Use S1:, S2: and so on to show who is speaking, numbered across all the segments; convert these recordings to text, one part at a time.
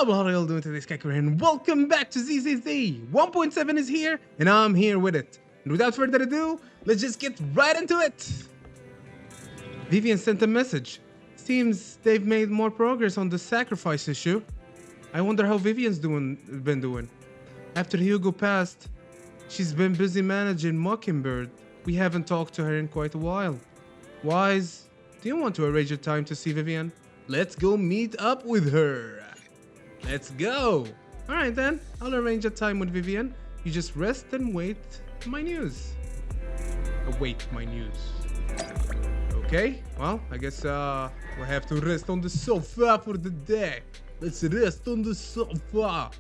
S1: What are you all doing today, Skyker, and welcome back to ZZZ. 1.7 is here, and I'm here with it. And without further ado, let's just get right into it. Vivian sent a message. Seems they've made more progress on the sacrifice issue. I wonder how Vivian's been doing. After Hugo passed, she's been busy managing Mockingbird. We haven't talked to her in quite a while. Wise, do you want to arrange a time to see Vivian? Let's go meet up with her. Let's go. Alright then, I'll arrange a time with Vivian. You just rest and wait my news. Await my news. Okay, well, I guess we'll have to rest on the sofa for the day. Let's rest on the sofa.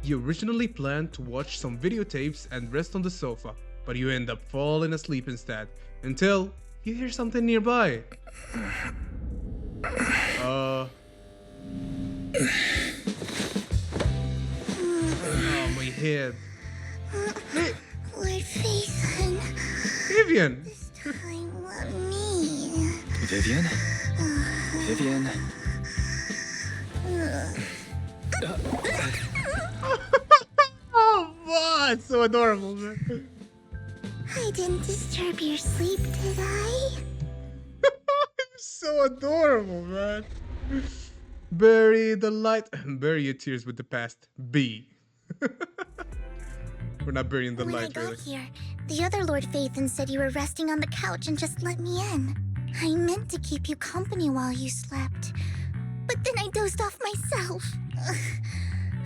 S1: You originally planned to watch some videotapes and rest on the sofa, but you end up falling asleep instead, until you hear something nearby. Oh, my head.
S2: Lord Phaethon.
S1: Vivian!
S2: This time, let me.
S3: Vivian? Vivian?
S1: Oh, wow, it's so adorable, man.
S2: I didn't disturb your sleep, did I?
S1: So adorable, man. Bury the light. Bury your tears with the past. B. We're not burying the
S2: When
S1: light,
S2: I
S1: really.
S2: got here, the other Lord Phaethon said you were resting on the couch and just let me in. I meant to keep you company while you slept, but then I dozed off myself.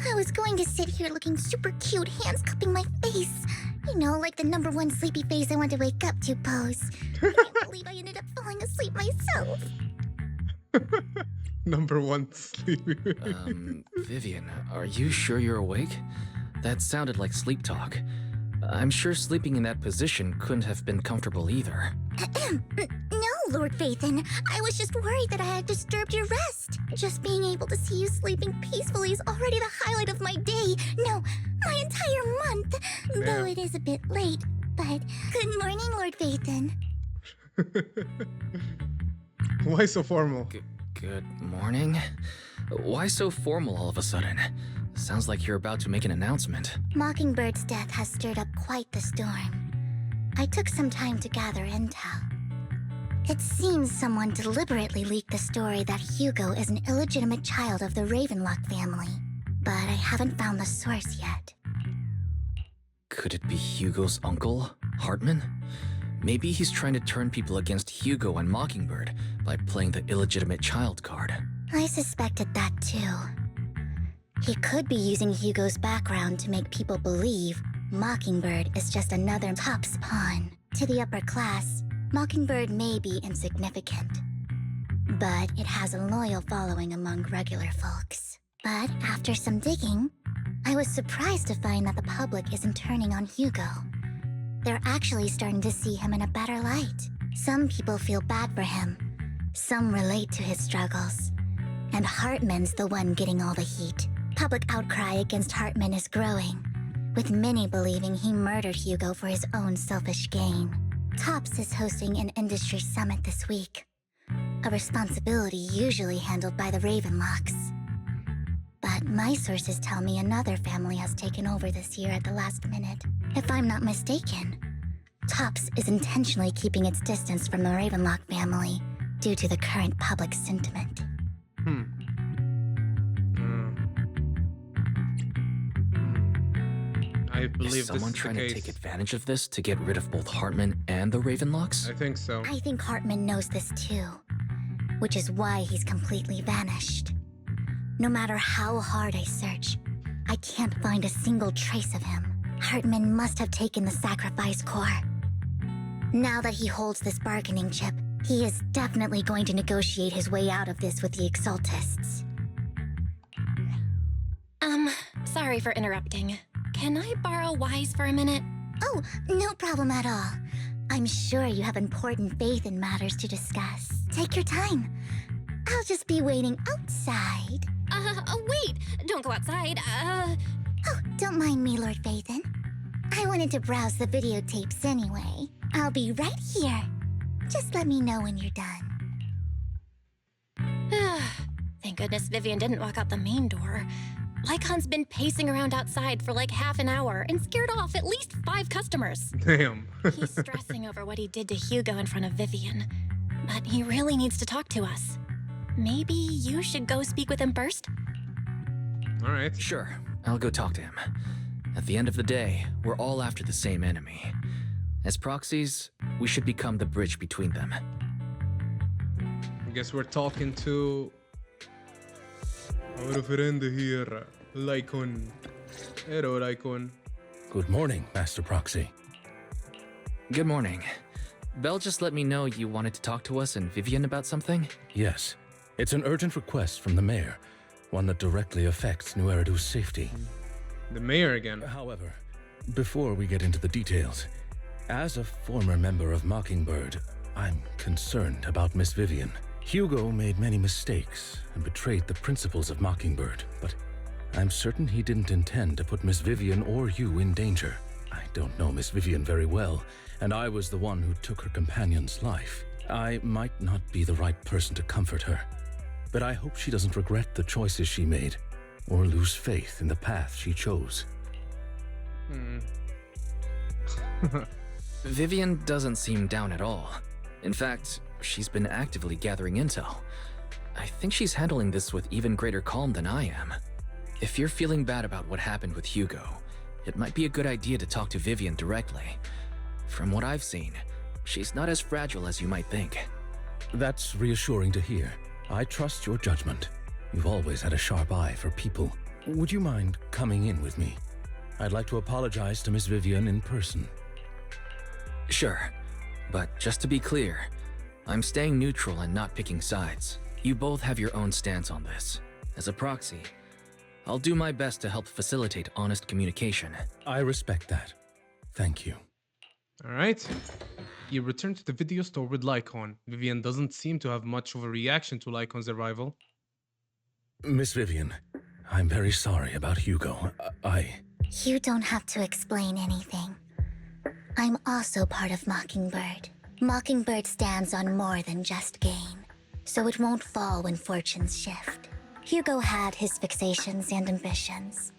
S2: I was going to sit here looking super cute, hands cupping my face. You know, like the #1 sleepy face I want to wake up to pose. I can't believe I ended up falling asleep myself.
S1: #1 sleep.
S3: Vivian, are you sure you're awake? That sounded like sleep talk. I'm sure sleeping in that position couldn't have been comfortable either.
S2: No, Lord Phaethon. I was just worried that I had disturbed your rest. Just being able to see you sleeping peacefully is already the highlight of my day. No, my entire month. Though it is a bit late, but good morning, Lord Phaethon.
S1: Why so formal?
S3: Good morning? Why so formal all of a sudden? Sounds like you're about to make an announcement.
S2: Mockingbird's death has stirred up quite the storm. I took some time to gather intel. It seems someone deliberately leaked the story that Hugo is an illegitimate child of the Ravenlock family, but I haven't found the source yet.
S3: Could it be Hugo's uncle, Hartman? Maybe he's trying to turn people against Hugo and Mockingbird by playing the illegitimate child card.
S2: I suspected that too. He could be using Hugo's background to make people believe Mockingbird is just another Top's pawn. To the upper class, Mockingbird may be insignificant, but it has a loyal following among regular folks. But after some digging, I was surprised to find that the public isn't turning on Hugo. They're actually starting to see him in a better light. Some people feel bad for him. Some relate to his struggles. And Hartman's the one getting all the heat. Public outcry against Hartman is growing, with many believing he murdered Hugo for his own selfish gain. Tops is hosting an industry summit this week, a responsibility usually handled by the Ravenlocks. But my sources tell me another family has taken over this year at the last minute. If I'm not mistaken, Tops is intentionally keeping its distance from the Ravenlock family due to the current public sentiment.
S1: I believe
S3: Is someone
S1: this is
S3: trying
S1: the
S3: to
S1: case.
S3: take advantage of this to get rid of both Hartman and the Ravenlocks?
S1: I think so.
S2: I think Hartman knows this too, which is why he's completely vanished. No matter how hard I search, I can't find a single trace of him. Hartman must have taken the sacrifice core. Now that he holds this bargaining chip, he is definitely going to negotiate his way out of this with the Exaltists.
S4: Sorry for interrupting. Can I borrow Wise for a minute?
S2: Oh, no problem at all. I'm sure you have important faith in matters to discuss. Take your time. I'll just be waiting outside.
S4: Wait! Don't go outside,
S2: Oh, don't mind me, Lord Phaethon. I wanted to browse the videotapes anyway. I'll be right here. Just let me know when you're done.
S4: Thank Thank goodness Vivian didn't walk out the main door. Lycon's been pacing around outside for like half an hour and scared off at least 5 customers.
S1: Damn.
S4: He's stressing over what he did to Hugo in front of Vivian, but he really needs to talk to us. Maybe you should go speak with him first?
S1: All right.
S3: Sure, I'll go talk to him. At the end of the day, we're all after the same enemy. As proxies, we should become the bridge between them.
S1: I guess we're talking to our friend here, Lycon. Hello, Lycon.
S5: Good morning, Master Proxy.
S3: Good morning. Belle just let me know you wanted to talk to us and Vivian about something?
S5: Yes, it's an urgent request from the mayor, one that directly affects New Eridu's safety.
S1: The mayor again.
S5: However, before we get into the details, as a former member of Mockingbird, I'm concerned about Miss Vivian. Hugo made many mistakes and betrayed the principles of Mockingbird, but I'm certain he didn't intend to put Miss Vivian or you in danger. I don't know Miss Vivian very well, and I was the one who took her companion's life. I might not be the right person to comfort her, but I hope she doesn't regret the choices she made or lose faith in the path she chose.
S3: Vivian doesn't seem down at all. In fact, she's been actively gathering intel. I think she's handling this with even greater calm than I am. If you're feeling bad about what happened with Hugo, it might be a good idea to talk to Vivian directly. From what I've seen, she's not as fragile as you might think.
S5: That's reassuring to hear. I trust your judgment. You've always had a sharp eye for people. Would you mind coming in with me? I'd like to apologize to Miss Vivian in person.
S3: Sure, but just to be clear, I'm staying neutral and not picking sides. You both have your own stance on this. As a proxy, I'll do my best to help facilitate honest communication.
S5: I respect that. Thank you.
S1: All right. You return to the video store with Lycon. Vivian doesn't seem to have much of a reaction to Lycon's arrival.
S5: Miss Vivian, I'm very sorry about Hugo.
S2: You don't have to explain anything. I'm also part of Mockingbird. Mockingbird stands on more than just gain, so it won't fall when fortunes shift. Hugo had his fixations and ambitions.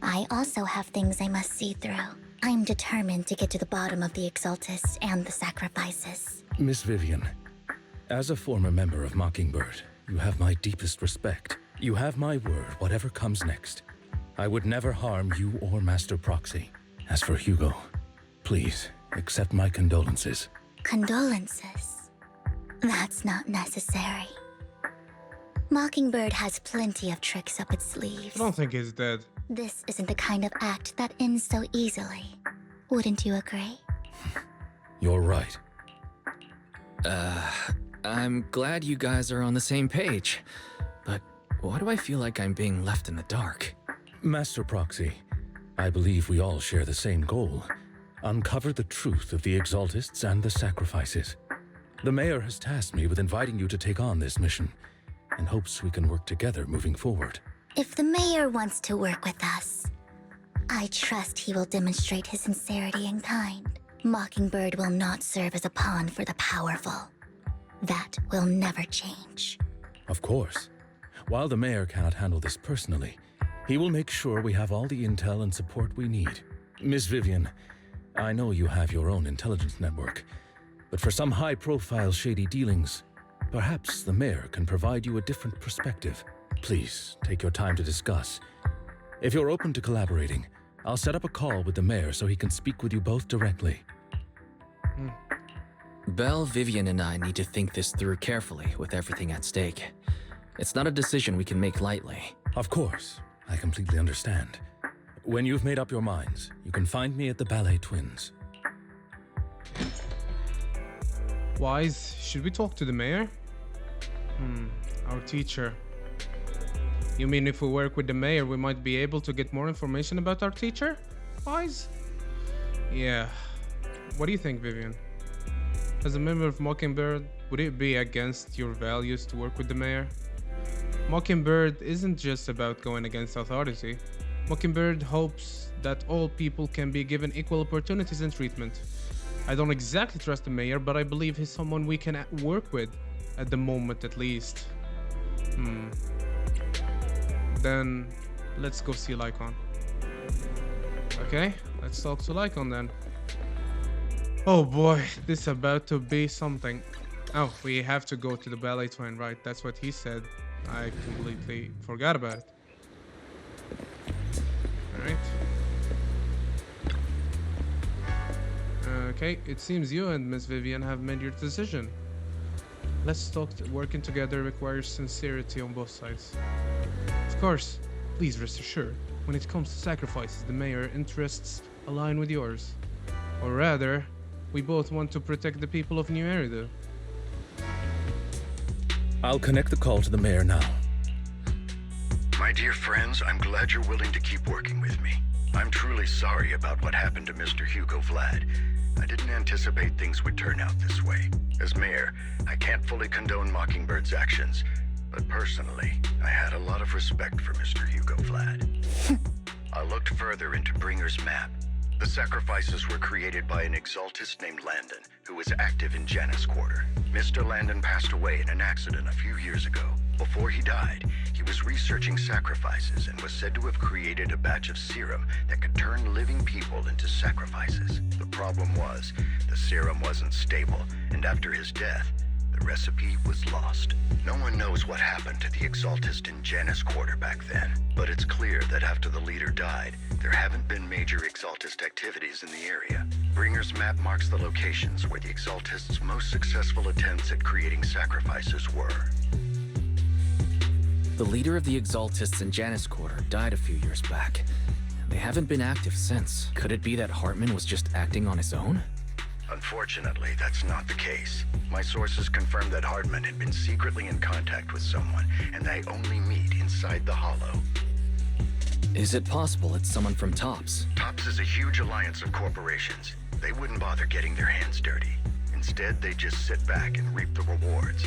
S2: I also have things I must see through. I'm determined to get to the bottom of the Exaltists and the sacrifices.
S5: Miss Vivian, as a former member of Mockingbird, you have my deepest respect. You have my word, whatever comes next. I would never harm you or Master Proxy. As for Hugo, please accept my condolences.
S2: Condolences? That's not necessary. Mockingbird has plenty of tricks up its sleeves.
S1: I don't think he's dead.
S2: This isn't the kind of act that ends so easily. Wouldn't you agree?
S5: You're right.
S3: I'm glad you guys are on the same page, but why do I feel like I'm being left in the dark?
S5: Master Proxy, I believe we all share the same goal. Uncover the truth of the Exaltists and the sacrifices. The mayor has tasked me with inviting you to take on this mission, and hopes we can work together moving forward.
S2: If the mayor wants to work with us, I trust he will demonstrate his sincerity and kind. Mockingbird will not serve as a pawn for the powerful. That will never change.
S5: Of course. While the mayor cannot handle this personally, he will make sure we have all the intel and support we need. Miss Vivian, I know you have your own intelligence network, but for some high-profile shady dealings, perhaps the mayor can provide you a different perspective. Please, take your time to discuss. If you're open to collaborating, I'll set up a call with the mayor so he can speak with you both directly.
S3: Belle, Vivian, and I need to think this through carefully with everything at stake. It's not a decision we can make lightly.
S5: Of course, I completely understand. When you've made up your minds, you can find me at the Ballet Twins.
S1: Wise, should we talk to the mayor? Our teacher. You mean if we work with the mayor, we might be able to get more information about our teacher? Wise? Yeah. What do you think, Vivian? As a member of Mockingbird, would it be against your values to work with the mayor? Mockingbird isn't just about going against authority. Mockingbird hopes that all people can be given equal opportunities and treatment. I don't exactly trust the mayor, but I believe he's someone we can work with, at the moment at least. then let's go see Lycon. Okay, let's talk to Lycon then. Oh boy, this is about to be something. Oh, we have to go to the ballet twin, right? That's what he said. I completely forgot about it. Alright. Okay, it seems you and Miss Vivian have made your decision. Let's talk. Working together requires sincerity on both sides. Of course, please rest assured, when it comes to sacrifices, the mayor's interests align with yours. Or rather, we both want to protect the people of New Eridu.
S5: I'll connect the call to the mayor now.
S6: My dear friends, I'm glad you're willing to keep working with me. I'm truly sorry about what happened to Mr. Hugo Vlad. I didn't anticipate things would turn out this way. As mayor, I can't fully condone Mockingbird's actions, but personally, I had a lot of respect for Mr. Hugo Vlad. I looked further into Bringer's map. The sacrifices were created by an exaltist named Landon, who was active in Janus Quarter. Mr. Landon passed away in an accident a few years ago. Before he died, he was researching sacrifices and was said to have created a batch of serum that could turn living people into sacrifices. The problem was, the serum wasn't stable, and after his death, the recipe was lost. No one knows what happened to the exaltist in Janus Quarter back then, but it's clear that after the leader died, there haven't been major exaltist activities in the area. Bringer's map marks the locations where the exaltists' most successful attempts at creating sacrifices were.
S3: The leader of the exaltists in Janus Quarter died a few years back. They haven't been active since. Could it be that Hartman was just acting on his own?
S6: Unfortunately, that's not the case. My sources confirmed that Hartman had been secretly in contact with someone, and they only meet inside the Hollow.
S3: Is it possible it's someone from TOPS?
S6: TOPS is a huge alliance of corporations. They wouldn't bother getting their hands dirty. Instead, they just sit back and reap the rewards.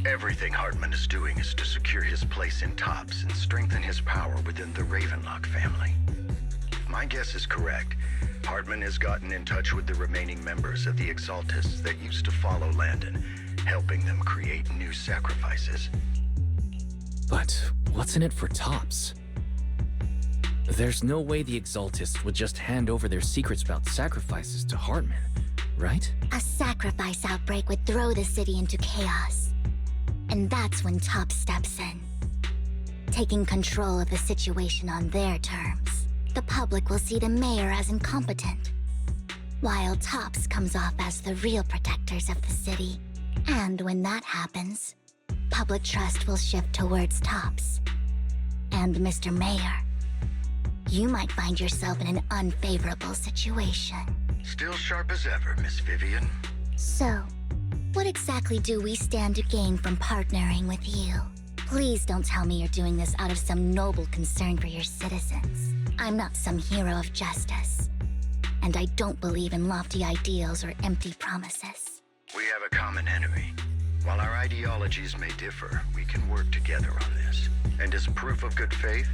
S6: Everything Hartman is doing is to secure his place in TOPS and strengthen his power within the Ravenlock family. If my guess is correct, Hartman has gotten in touch with the remaining members of the Exaltists that used to follow Landon, helping them create new sacrifices.
S3: But what's in it for TOPS? There's no way the Exaltists would just hand over their secrets about sacrifices to Hartman, right?
S2: A sacrifice outbreak would throw the city into chaos. And that's when TOPS steps in, taking control of the situation on their terms. The public will see the mayor as incompetent, while TOPS comes off as the real protectors of the city. And when that happens, public trust will shift towards TOPS. And Mr. Mayor, you might find yourself in an unfavorable situation.
S6: Still sharp as ever, Miss Vivian.
S2: So, what exactly do we stand to gain from partnering with you? Please don't tell me you're doing this out of some noble concern for your citizens. I'm not some hero of justice, and I don't believe in lofty ideals or empty promises.
S6: We have a common enemy. While our ideologies may differ, we can work together on this. And as proof of good faith,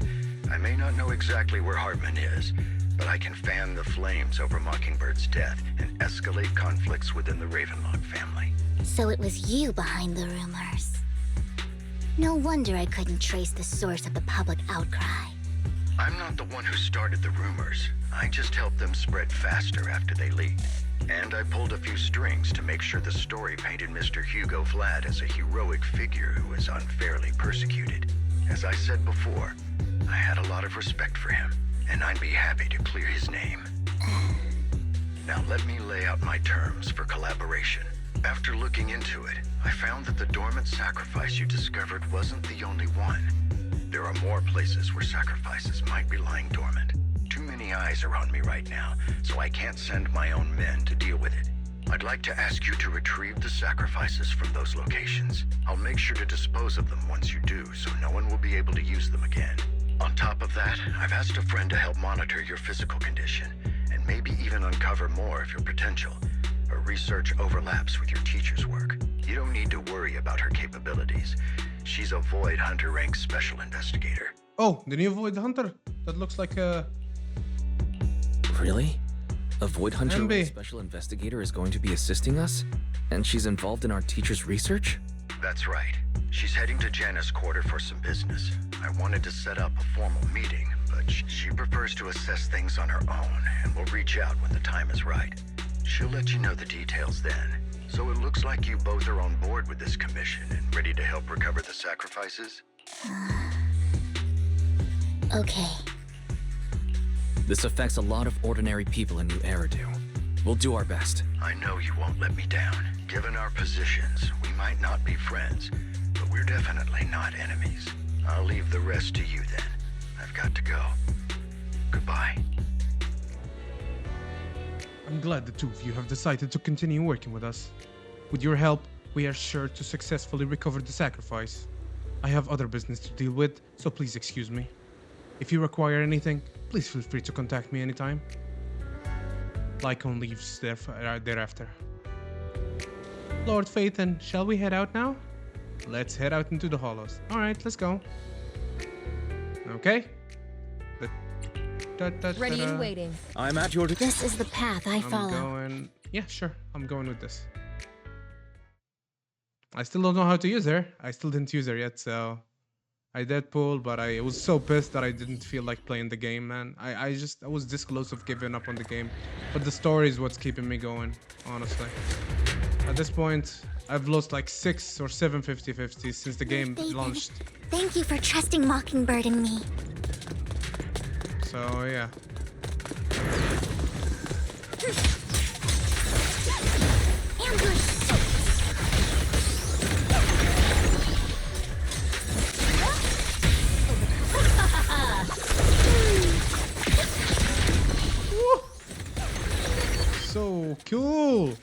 S6: I may not know exactly where Hartman is, but I can fan the flames over Mockingbird's death and escalate conflicts within the Ravenlock family.
S2: So it was you behind the rumors. No wonder I couldn't trace the source of the public outcry.
S6: I'm not the one who started the rumors. I just helped them spread faster after they leaked. And I pulled a few strings to make sure the story painted Mr. Hugo Vlad as a heroic figure who was unfairly persecuted. As I said before, I had a lot of respect for him, and I'd be happy to clear his name. Now let me lay out my terms for collaboration. After looking into it, I found that the dormant sacrifice you discovered wasn't the only one. There are more places where sacrifices might be lying dormant. Too many eyes are on me right now, so I can't send my own men to deal with it. I'd like to ask you to retrieve the sacrifices from those locations. I'll make sure to dispose of them once you do, so no one will be able to use them again. On top of that, I've asked a friend to help monitor your physical condition, and maybe even uncover more of your potential. Her research overlaps with your teacher's work. You don't need to worry about her capabilities. She's a Void Hunter rank special investigator.
S1: Oh, the new Void Hunter? That looks like a...
S3: Really? A Void Hunter
S1: MB.
S3: special investigator is going to be assisting us? And she's involved in our teacher's research?
S6: That's right. She's heading to Janna's quarter for some business. I wanted to set up a formal meeting, but she prefers to assess things on her own, and will reach out when the time is right. She'll let you know the details then. So it looks like you both are on board with this commission and ready to help recover the sacrifices?
S2: Okay.
S3: This affects a lot of ordinary people in New Eridu. We'll do our best.
S6: I know you won't let me down. Given our positions, we might not be friends, but we're definitely not enemies. I'll leave the rest to you then. I've got to go. Goodbye.
S1: I'm glad the two of you have decided to continue working with us. With your help, we are sure to successfully recover the sacrifice. I have other business to deal with, so please excuse me. If you require anything, please feel free to contact me anytime. Lycon leaves thereafter. Lord Phaethon, shall we head out now? Let's head out into the hollows. Alright, let's go. Okay.
S7: Ready and waiting.
S5: I'm at your...
S4: This is the path I follow.
S1: Yeah, sure. I'm going with this. I still don't know how to use her. I still didn't use her yet, so... I did pull, but I was so pissed that I didn't feel like playing the game, man. I was this close of giving up on the game. But the story is what's keeping me going, honestly. At this point, I've lost like 6 or 7 50-50s since the game launched.
S2: Thank you for trusting Mockingbird and me.
S1: So, yeah.
S2: Ambush!
S1: So cool!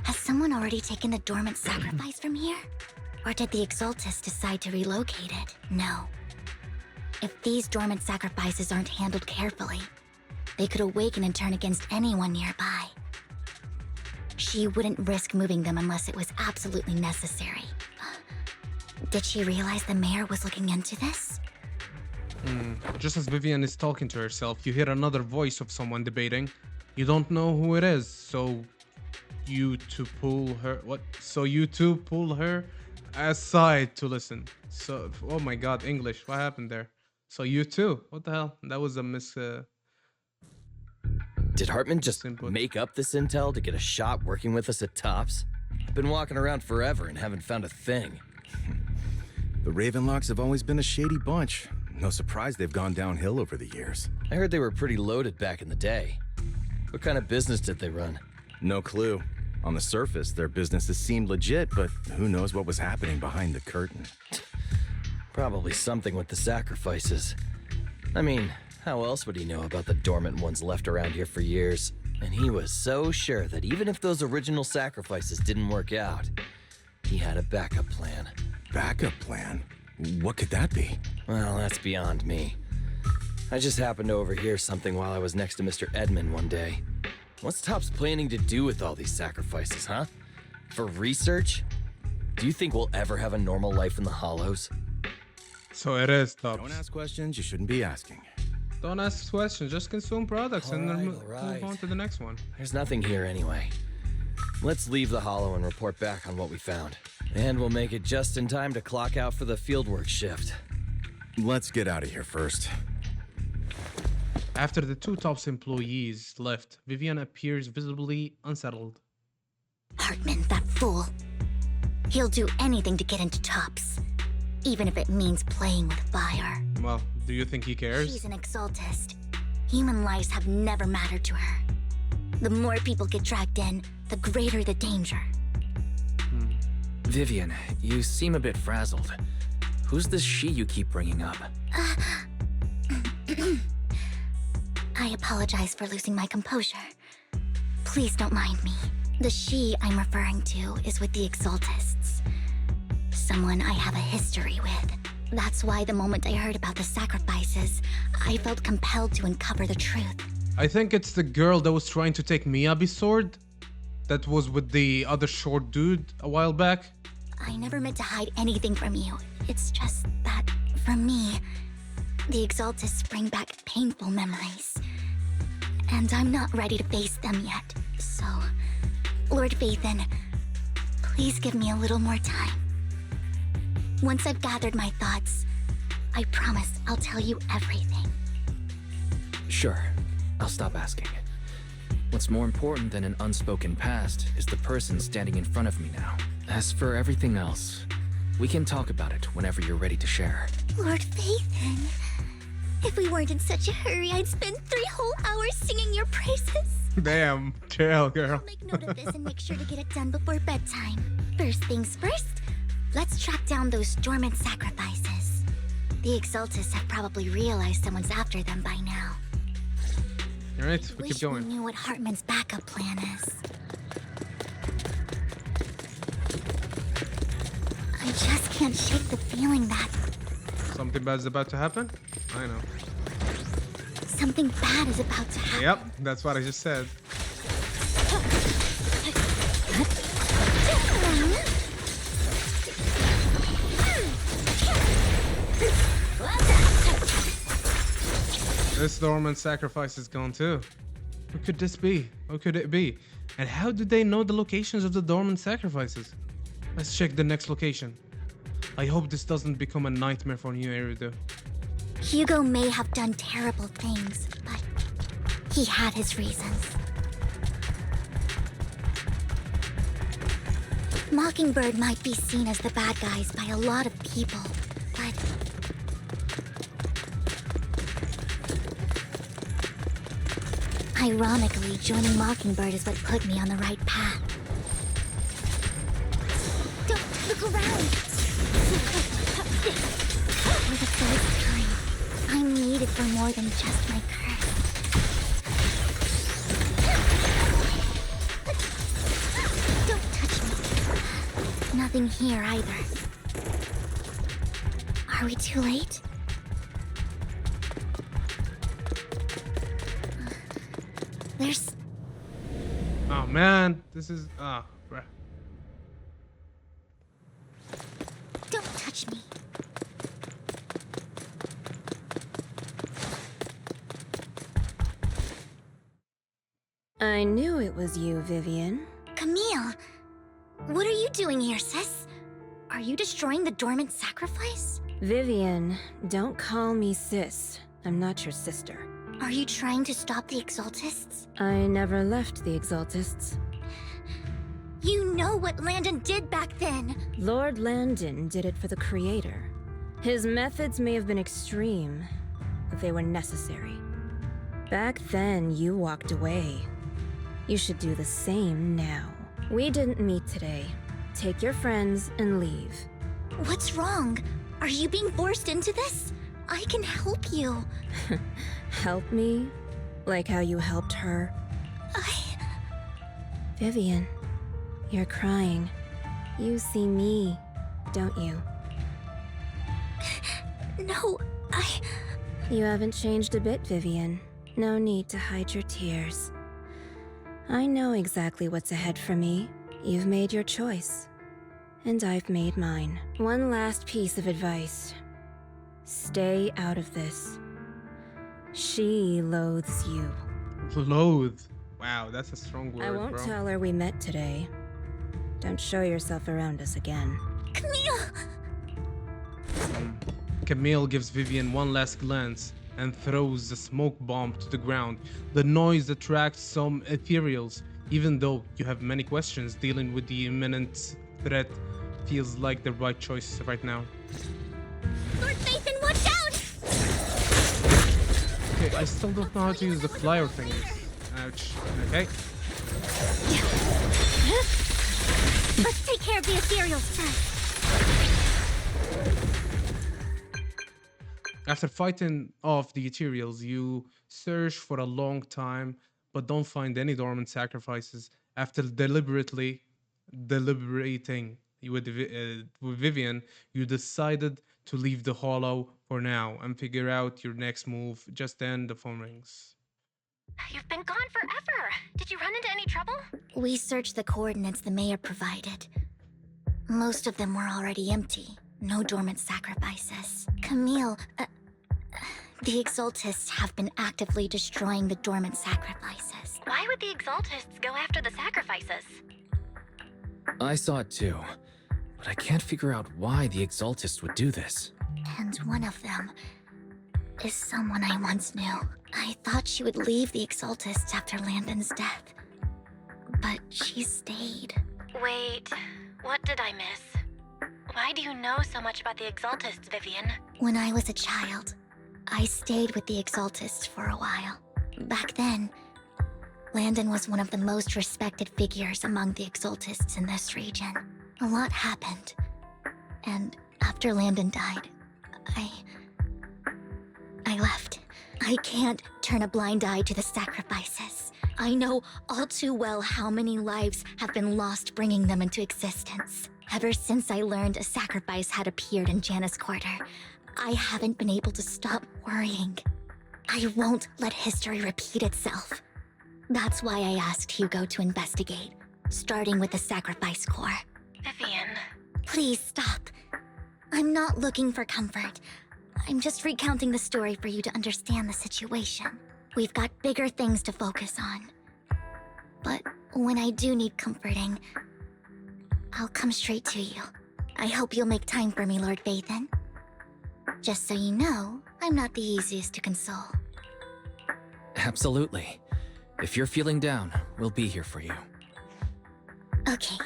S2: Has someone already taken the dormant sacrifice from here? Or did the Exaltus decide to relocate it? No. If these dormant sacrifices aren't handled carefully, they could awaken and turn against anyone nearby. She wouldn't risk moving them unless it was absolutely necessary. Did she realize the mayor was looking into this?
S1: Just as Vivian is talking to herself, you hear another voice of someone debating. You don't know who it is, so you two pull her... What? So you two pull her aside to listen. So... Oh my god, English. What happened there? So you two? What the hell? That was a miss...
S8: Did Hartman just
S1: input.
S8: make up this intel to get a shot working with us at Tops? Been walking around forever and haven't found a thing.
S9: The Ravenlocks have always been a shady bunch. No surprise they've gone downhill over the years.
S8: I heard they were pretty loaded back in the day. What kind of business did they run?
S9: No clue. On the surface, their businesses seemed legit, but who knows what was happening behind the curtain.
S8: Probably something with the sacrifices. I mean, how else would he know about the dormant ones left around here for years? And he was so sure that even if those original sacrifices didn't work out, he had a backup plan.
S9: Backup plan? What could that be?
S8: Well, that's beyond me. I just happened to overhear something while I was next to Mr. Edmund one day. What's Tops planning to do with all these sacrifices, huh? For research? Do you think we'll ever have a normal life in the Hollows?
S1: So it is, Tops.
S9: Don't ask questions you shouldn't be asking.
S1: Don't ask questions, just consume products and then
S8: All right.
S1: move on to the next one.
S8: There's nothing here anyway. Let's leave the Hollow and report back on what we found. And we'll make it just in time to clock out for the fieldwork shift.
S9: Let's get out of here first.
S1: After the two Tops employees left, Vivian appears visibly unsettled.
S2: Hartman, that fool. He'll do anything to get into Tops, even if it means playing with fire.
S1: Well, do you think he cares?
S2: She's an Exaltist. Human lives have never mattered to her. The more people get dragged in, the greater the danger.
S3: Vivian, you seem a bit frazzled. Who's this she you keep bringing up?
S2: I apologize for losing my composure. Please don't mind me. The she I'm referring to is with the Exaltists. Someone I have a history with. That's why the moment I heard about the sacrifices, I felt compelled to uncover the truth.
S1: I think it's the girl that was trying to take Miyabi's sword. That was with the other short dude a while back.
S2: I never meant to hide anything from you. It's just that, for me, the Exaltists bring back painful memories. and I'm not ready to face them yet. So, Lord Vathan, please give me a little more time. Once I've gathered my thoughts, I promise I'll tell you everything.
S3: Sure, I'll stop asking. What's more important than an unspoken past is the person standing in front of me now. As for everything else, we can talk about it whenever you're ready to share.
S2: Lord Vathan, if we weren't in such a hurry, I'd spend 3 whole hours singing your praises.
S1: Damn, chill, girl.
S2: I'll make note of this and make sure to get it done before bedtime. First things first, let's track down those dormant sacrifices. The Exaltists have probably realized someone's after them by now.
S1: Alright, we
S2: Wish
S1: keep going.
S2: we knew what Hartman's backup plan is. I just can't shake the feeling that
S1: Something bad is about to happen? I know.
S2: something bad is about to happen.
S1: Yep, that's what I just said. This dormant sacrifice is gone too. What could this be? What could it be? And how do they know the locations of the dormant sacrifices? Let's check the next location. I hope this doesn't become a nightmare for New Eridu.
S2: Hugo may have done terrible things, but he had his reasons. Mockingbird might be seen as the bad guys by a lot of people, but ironically, joining Mockingbird is what put me on the right path. Don't look around! For the first time, I'm needed for more than just my curse. Don't touch me. Nothing here either. Are we too late? There's...
S1: Oh man, this is bruh.
S2: Don't touch me.
S7: I knew it was you, Vivian.
S2: Camille! What are you doing here, sis? Are you destroying the dormant sacrifice?
S7: Vivian, don't call me sis. I'm not your sister.
S2: Are you trying to stop the Exaltists?
S7: I never left the Exaltists.
S2: You know what Landon did back then!
S7: Lord Landon did it for the Creator. His methods may have been extreme, but they were necessary. Back then, you walked away. You should do the same now. We didn't meet today. Take your friends and leave.
S2: What's wrong? Are you being forced into this? I can help you.
S7: Help me? Like how you helped her? Vivian, you're crying. You see me, don't you?
S2: No,
S7: You haven't changed a bit, Vivian. No need to hide your tears. I know exactly what's ahead for me. You've made your choice. And I've made mine. One last piece of advice. Stay out of this. She loathes you.
S1: Loathe. Wow, that's a strong word,
S7: I won't
S1: bro.
S7: tell her we met today. Don't show yourself around us again.
S2: Camille!
S1: Camille gives Vivian one last glance and throws the smoke bomb to the ground. The noise attracts some ethereals. Even though you have many questions, dealing with the imminent threat feels like the right choice right now.
S2: Lord Nathan, watch out!
S1: Okay, I still don't know how to use the flyer fingers. Ouch. Okay.
S2: Let's take care of the ethereals first.
S1: After fighting off the ethereals, you search for a long time, but don't find any dormant sacrifices. After deliberating with Vivian, you decided to leave the hollow for now and figure out your next move. Just then, the phone rings.
S4: You've been gone forever. Did you run into any trouble?
S2: We searched the coordinates the mayor provided. Most of them were already empty. No dormant sacrifices. Camille, The Exaltists have been actively destroying the dormant sacrifices.
S4: Why would the Exaltists go after the sacrifices?
S3: I saw it too, but I can't figure out why the Exaltists would do this.
S2: And one of them is someone I once knew. I thought she would leave the Exaltists after Landon's death, but she stayed.
S4: Wait, what did I miss? Why do you know so much about the Exaltists, Vivian?
S2: When I was a child, I stayed with the Exaltists for a while. Back then, Landon was one of the most respected figures among the Exaltists in this region. A lot happened, and after Landon died, I left. I can't turn a blind eye to the sacrifices. I know all too well how many lives have been lost bringing them into existence. Ever since I learned a sacrifice had appeared in Janus Quarter, I haven't been able to stop worrying. I won't let history repeat itself. That's why I asked Hugo to investigate, starting with the Sacrifice Corps.
S4: Vivian.
S2: Please stop. I'm not looking for comfort. I'm just recounting the story for you to understand the situation. We've got bigger things to focus on. But when I do need comforting, I'll come straight to you. I hope you'll make time for me, Lord Vathan. Just so you know, I'm not the easiest to console.
S3: Absolutely. If you're feeling down, we'll be here for you.
S2: Okay.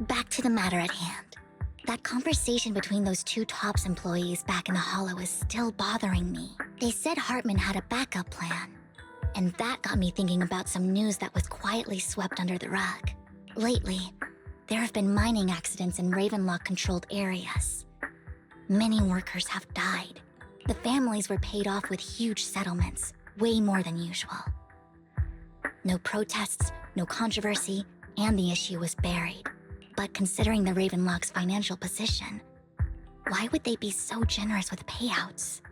S2: Back to the matter at hand. That conversation between those two TOPS employees back in the Hollow is still bothering me. They said Hartman had a backup plan. And that got me thinking about some news that was quietly swept under the rug. Lately, there have been mining accidents in Ravenlock-controlled areas. Many workers have died. The families were paid off with huge settlements, way more than usual. No protests, no controversy, and the issue was buried. But considering the Ravenlock's financial position, why would they be so generous with payouts?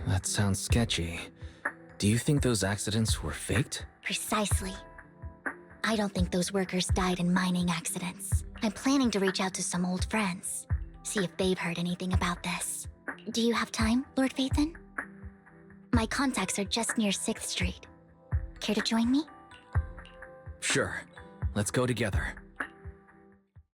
S3: That sounds sketchy. Do you think those accidents were faked?
S2: Precisely. I don't think those workers died in mining accidents. I'm planning to reach out to some old friends, see if they've heard anything about this. Do you have time, Lord Vathan? My contacts are just near 6th Street. Care to join me?
S3: Sure. Let's go together.